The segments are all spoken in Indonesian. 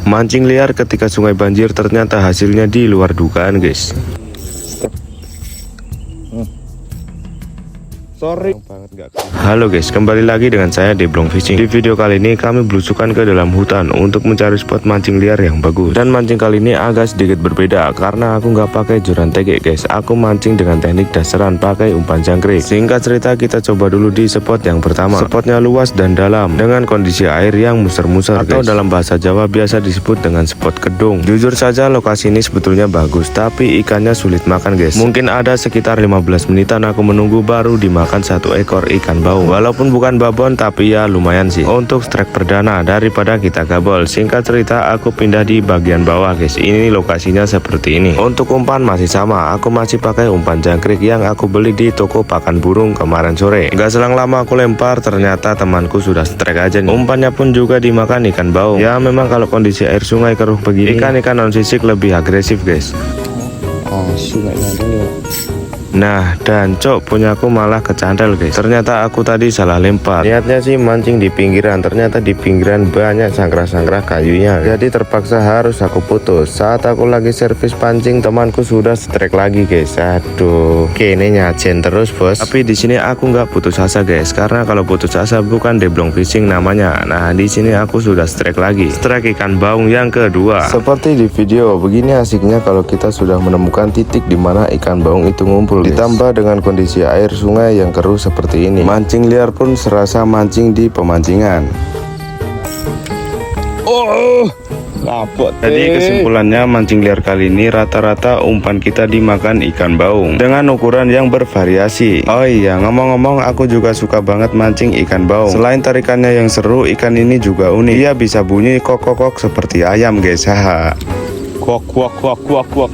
Mancing liar ketika sungai banjir ternyata hasilnya di luar dugaan guys. Sorry. Halo guys, kembali lagi dengan saya Deblong Fishing. Di video kali ini kami belusukan ke dalam hutan untuk mencari spot mancing liar yang bagus. Dan mancing kali ini agak sedikit berbeda karena aku nggak pakai joran tege guys. Aku mancing dengan teknik dasaran pakai umpan jangkrik. Singkat cerita, kita coba dulu di spot yang pertama. Spotnya luas dan dalam dengan kondisi air yang muser-muser atau dalam bahasa Jawa biasa disebut dengan spot kedung. Jujur saja lokasi ini sebetulnya bagus, tapi ikannya sulit makan guys. Mungkin ada sekitar 15 menitan aku menunggu baru dimakan satu ekor ikan baung. Walaupun bukan babon tapi ya lumayan sih untuk strike perdana daripada kita gabol. Singkat cerita, aku pindah di bagian bawah guys. Ini lokasinya seperti ini. Untuk umpan masih sama, aku masih pakai umpan jangkrik yang aku beli di toko pakan burung kemarin sore. Gak selang lama aku lempar, ternyata temanku sudah strike aja nih. Umpannya pun juga dimakan ikan baung. Ya memang kalau kondisi air sungai keruh begini, ikan-ikan non sisik lebih agresif guys. Sungai ada nih. Nah, dan cok punyaku malah kecandal guys. Ternyata aku tadi salah lempar. Niatnya sih mancing di pinggiran, ternyata di pinggiran banyak sangkrah-sangkrah kayunya. Jadi terpaksa harus aku putus. Saat aku lagi servis pancing, temanku sudah strike lagi guys. Aduh, ini nyajen terus bos. Tapi di sini aku nggak putus asa guys, karena kalau putus asa bukan Deblong Fishing namanya. Nah, di sini aku sudah strike lagi. Strike ikan baung yang kedua. Seperti di video, begini asiknya kalau kita sudah menemukan titik di mana ikan baung itu ngumpul. Ditambah dengan kondisi air sungai yang keruh seperti ini, mancing liar pun serasa mancing di pemancingan. Lapot. Jadi kesimpulannya, mancing liar kali ini rata-rata umpan kita dimakan ikan baung dengan ukuran yang bervariasi. Oh iya, ngomong-ngomong, aku juga suka banget mancing ikan baung. Selain tarikannya yang seru, ikan ini juga unik. Ia bisa bunyi kok-kok seperti ayam guys. Haha. Kuak.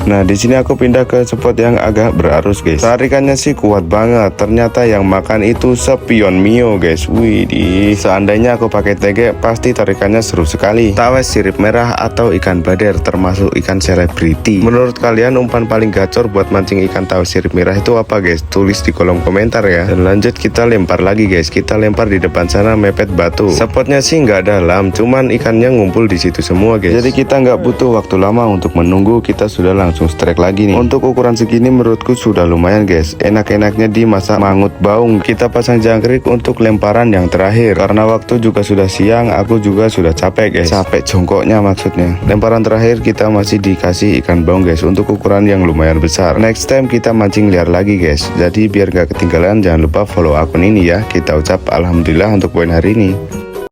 Nah, di sini aku pindah ke spot yang agak berarus guys. Tarikannya sih kuat banget. Ternyata yang makan itu spion mio guys. Wih, seandainya aku pakai tege pasti tarikannya seru sekali. Tawes sirip merah atau ikan bader, termasuk ikan selebriti. Menurut kalian umpan paling gacor buat mancing ikan tawes sirip merah itu apa guys? Tulis di kolom komentar ya. Dan lanjut kita lempar lagi guys. Kita lempar di depan sana mepet batu. Spotnya sih nggak dalam, cuman ikannya ngumpul di situ semua guys. Jadi kita nggak butuh waktu lama untuk menunggu, kita sudah langsung strike lagi nih. Untuk ukuran segini menurutku sudah lumayan guys. Enak-enaknya dimasak mangut baung. Kita pasang jangkrik untuk lemparan yang terakhir. Karena waktu juga sudah siang, aku juga sudah capek guys. Capek jongkoknya maksudnya. Lemparan terakhir kita masih dikasih ikan baung guys, untuk ukuran yang lumayan besar. Next time kita mancing liar lagi guys. Jadi biar gak ketinggalan, jangan lupa follow akun ini ya. Kita ucap alhamdulillah untuk poin hari ini.